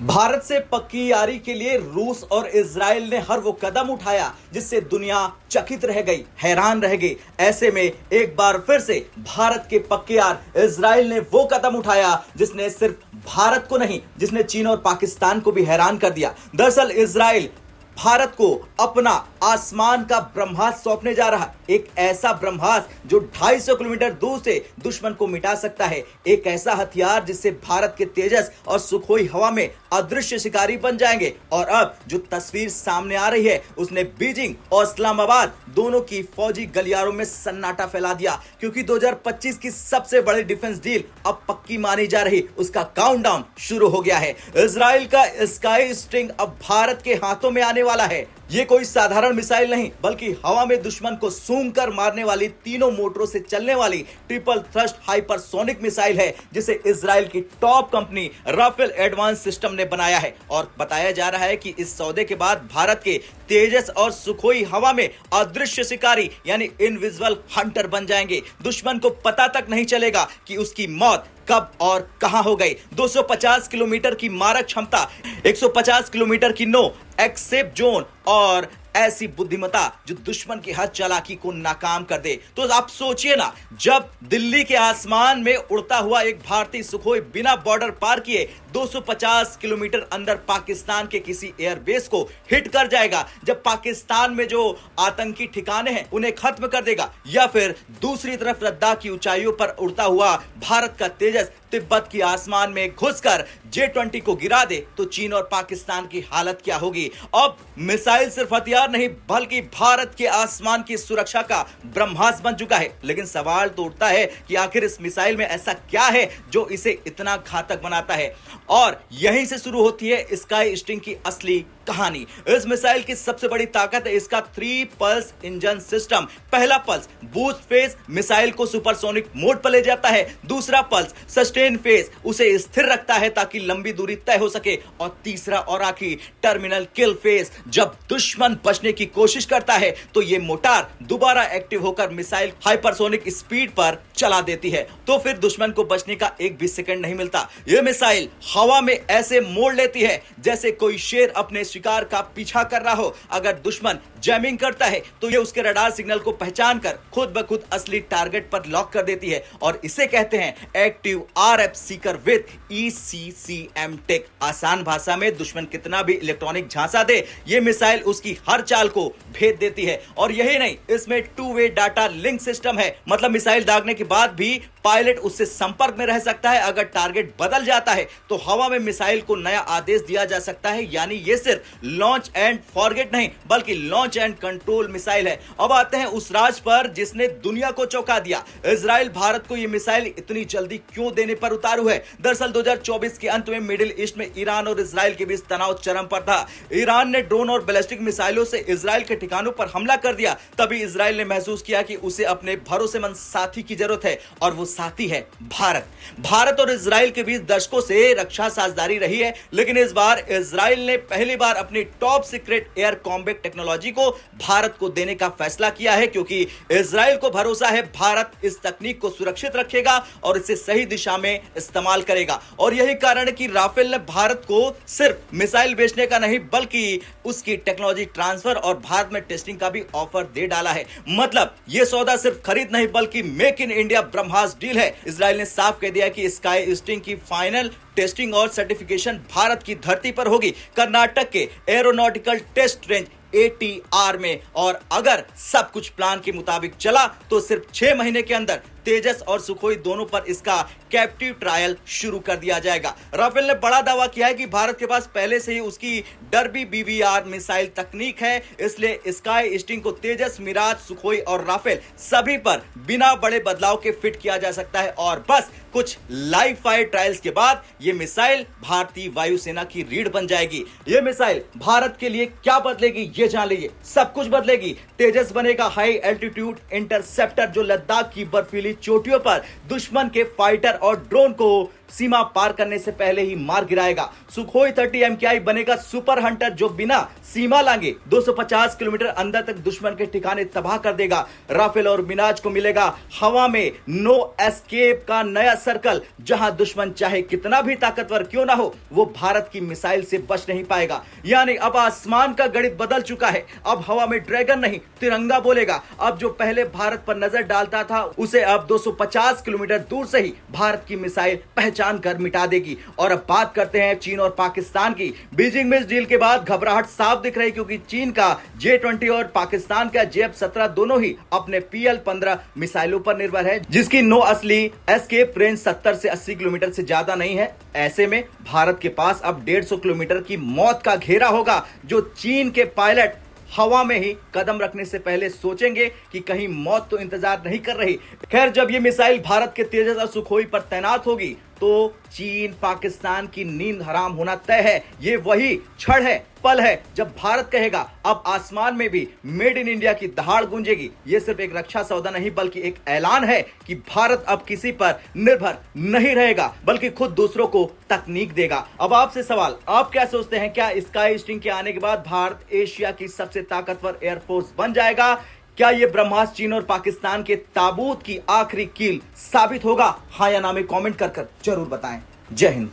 भारत से पक्की यारी के लिए रूस और इजराइल ने हर वो कदम उठाया जिससे दुनिया चकित रह गई, हैरान रह गई। ऐसे में एक बार फिर से भारत के पक्के यार इजराइल ने वो कदम उठाया जिसने सिर्फ भारत को नहीं, जिसने चीन और पाकिस्तान को भी हैरान कर दिया। दरअसल इजराइल भारत को अपना आसमान का ब्रह्मास्त्र सौंपने जा रहा, एक ऐसा ब्रह्मास्त्र जो 250 किलोमीटर दूर से दुश्मन को मिटा सकता है, एक ऐसा हथियार जिससे भारत के तेजस और सुखोई हवा में अदृश्य शिकारी बन जाएंगे। और अब जो तस्वीर सामने आ रही है उसने बीजिंग और इस्लामाबाद दोनों की फौजी गलियारों में सन्नाटा फैला दिया, क्योंकि 2025 की सबसे बड़ी डिफेंस डील अब पक्की मानी जा रही, उसका काउंटडाउन शुरू हो गया है। इजराइल का स्काई स्टिंग अब भारत के हाथों में आने वाला है। ये कोई साधारण मिसाइल नहीं, बल्कि हवा में दुश्मन को सूंघ कर मारने वाली तीनों मोटरों से चलने वाली ट्रिपल थ्रस्ट हाइपरसोनिक मिसाइल है, जिसे इजराइल की top company Rafael advance system ने बनाया है। और बताया जा रहा है कि इस सौदे के बाद भारत के तेजस और सुखोई हवा में अदृश्य शिकारी यानी इनविजिबल हंटर बन जाएंगे। दुश्मन को पता तक नहीं चलेगा कि उसकी मौत कब और कहां हो गई। 250 किलोमीटर की मारक क्षमता, 150 किलोमीटर की नो एक्सेप्ट जोन और ऐसी बुद्धिमत्ता जो दुश्मन की हर चालाकी को नाकाम कर दे। तो आप सोचिए ना, जब दिल्ली के आसमान में उड़ता हुआ एक भारतीय सुखोई बिना बॉर्डर पार किए 250 किलोमीटर अंदर पाकिस्तान के किसी एयरबेस को हिट कर जाएगा, जब पाकिस्तान में जो आतंकी ठिकाने हैं उन्हें खत्म कर देगा, या फिर दूसरी तरफ लद्दाख की ऊंचाइयों पर उड़ता हुआ भारत का तेजस तिब्बत की आसमान में घुसकर J-20 को गिरा दे, तो चीन और पाकिस्तान की हालत क्या होगी। अब मिसाइल सिर्फ हथियार नहीं, बल्कि भारत के आसमान की सुरक्षा का ब्रह्मास्त्र बन चुका है। लेकिन सवाल तो उठता है कि आखिर इस मिसाइल में ऐसा क्या है जो इसे इतना घातक बनाता है। और यहीं से शुरू होती है स्काई स्टिंग की असली कहानी। इस मिसाइल की सबसे बड़ी ताकत है इसका 3 पल्स इंजन सिस्टम। पहला पल्स बूस्ट फेज मिसाइल को सुपरसोनिक मोड पर ले जाता है, दूसरा पल्स सस्टेन फेज उसे स्थिर रखता है ताकि लंबी दूरी तय हो सके, और तीसरा और आखिरी टर्मिनल किल फेज, जब दुश्मन बचने की कोशिश करता है तो यह मोटार दोबारा एक्टिव होकर मिसाइल हाइपरसोनिक स्पीड पर चला देती है। तो फिर दुश्मन को बचने का एक भी सेकंड नहीं मिलता। यह मिसाइल हवा में ऐसे मोड़ लेती है जैसे कोई शेर अपने शिकार का पीछा कर रहा हो। अगर दुश्मन जैमिंग करता है तो ये उसके रडार सिग्नल को पहचान कर खुद ब खुद असली टारगेट पर लॉक कर देती है, और इसे कहते हैं active RF seeker with ECCM tech. आसान भाषा में दुश्मन कितना भी इलेक्ट्रॉनिक झांसा दे, ये मिसाइल उसकी हर चाल को भेद देती है। और यही नहीं, इसमें 2 वे डाटा लिंक सिस्टम है, मतलब मिसाइल दागने के बाद भी पायलट उससे संपर्क में रह सकता है। अगर टारगेट बदल जाता है तो हवा में मिसाइल को नया आदेश दिया जा सकता है। यानी ये सिर्फ लॉन्च एंड फॉरगेट नहीं, बल्कि लॉन्च एंड कंट्रोल मिसाइल है। अब आते हैं उस राज पर जिसने दुनिया को चौंका दिया। इजराइल भारत को यह मिसाइल इतनी जल्दी क्यों देने पर उतारू है। दरअसल 2024 के अंत में मिडिल ईस्ट में ईरान और इजराइल के बीच तनाव चरम पर था। ईरान ने ड्रोन और बैलिस्टिक मिसाइलों से इजराइल के ठिकानों पर हमला कर दिया। तभी इजराइल ने महसूस किया कि उसे अपने भरोसेमंद साथी की जरूरत है, और वो साथी है भारत। भारत और इजराइल के बीच दशकों से रक्षा साझेदारी रही है, लेकिन इस बार इजराइल ने पहली बार अपनी top secret air combat technology को भारत को देने का फैसला किया है, क्योंकि इजराइल को भरोसा है भारत इस तकनीक को सुरक्षित रखेगा और इसे सही दिशा में इस्तेमाल करेगा। और यही कारण है कि राफेल ने भारत को सिर्फ मिसाइल बेचने का नहीं, बल्कि उसकी टेक्नोलॉजी ट्रांसफर और भारत में टेस्टिंग का भी ऑफर दे डाला है। मतलब यह सौदा सिर्फ खरीद नहीं, बल्कि make in India Brahmastra deal है। इजराइल ने साफ कह दिया कि स्काई स्टिंग की फाइनल टेस्टिंग और सर्टिफिकेशन भारत की धरती पर होगी, कर्नाटक के एरोनॉटिकल टेस्ट रेंज ATR में। और अगर सब कुछ प्लान के मुताबिक चला तो सिर्फ 6 महीने के अंदर तेजस और सुखोई दोनों पर इसका कैप्टिव ट्रायल शुरू कर दिया जाएगा। राफेल ने बड़ा दावा किया है कि भारत के पास पहले से ही उसकी डर्बी BBR मिसाइल तकनीक है, इसलिए स्काई स्टिंग को तेजस, मिराज, सुखोई और राफेल सभी पर बिना बड़े बदलाव के फिट किया जा सकता है। और बस कुछ लाइव फायर ट्रायल्स के बाद यह मिसाइल भारतीय वायुसेना की रीढ़ बन जाएगी। यह मिसाइल भारत के लिए क्या बदलेगी ये जान लीजिए। सब कुछ बदलेगी। तेजस बनेगा हाई एल्टीट्यूड इंटरसेप्टर, जो लद्दाख की बर्फीली चोटियों पर दुश्मन के फाइटर और ड्रोन को सीमा पार करने से पहले ही मार गिराएगा। सुखोई 30 MKI बनेगा सुपर हंटर, जो बिना सीमा लांगे 250 किलोमीटर अंदर तक दुश्मन के ठिकाने तबाह कर देगा। राफेल और मिराज को मिलेगा हवा में नो एस्केप का नया सर्कल, जहां दुश्मन चाहे कितना भी ताकतवर क्यों ना हो, वो भारत की मिसाइल से बच नहीं पाएगा। यानी अब आसमान का गणित बदल चुका है। अब हवा में ड्रैगन नहीं, तिरंगा बोलेगा। अब जो पहले भारत पर नजर डालता था, उसे अब 250 किलोमीटर दूर से ही भारत की मिसाइल पहचान कर मिटा देगी। और अब बात करते हैं चीन और पाकिस्तान की। बीजिंग में इस डील के बाद घबराहट साफ दिख रही, क्योंकि चीन का J-20 और पाकिस्तान का JF-17 दोनों ही अपने PL-15 मिसाइलों पर निर्भर है, जिसकी नो असली एस्केप रेंज 70 से 80 किलोमीटर से ज्यादा नहीं है। ऐसे में भारत के पास अब 150 किलोमीटर की मौत का घेरा होगा, जो चीन के पायलट हवा में ही कदम रखने से पहले सोचेंगे कि कहीं मौत तो इंतजार नहीं कर रही। खैर, जब ये मिसाइल भारत के तेजस और सुखोई पर तैनात होगी, तो चीन पाकिस्तान की नींद हराम होना तय है। ये वही क्षण है, पल है, जब भारत कहेगा अब आसमान में भी मेड इन इंडिया की दहाड़ गूंजेगी। ये सिर्फ एक रक्षा सौदा नहीं, बल्कि एक ऐलान है कि भारत अब किसी पर निर्भर नहीं रहेगा, बल्कि खुद दूसरों को तकनीक देगा। अब आपसे सवाल, आप क्या सोचते हैं? क्या स्काई स्टिंग के आने के बाद भारत एशिया की सबसे ताकतवर एयरफोर्स बन जाएगा? क्या यह ब्रह्मास्त्र चीन और पाकिस्तान के ताबूत की आखिरी कील साबित होगा? हाँ या ना में कमेंट कर जरूर बताएं। जय हिंद।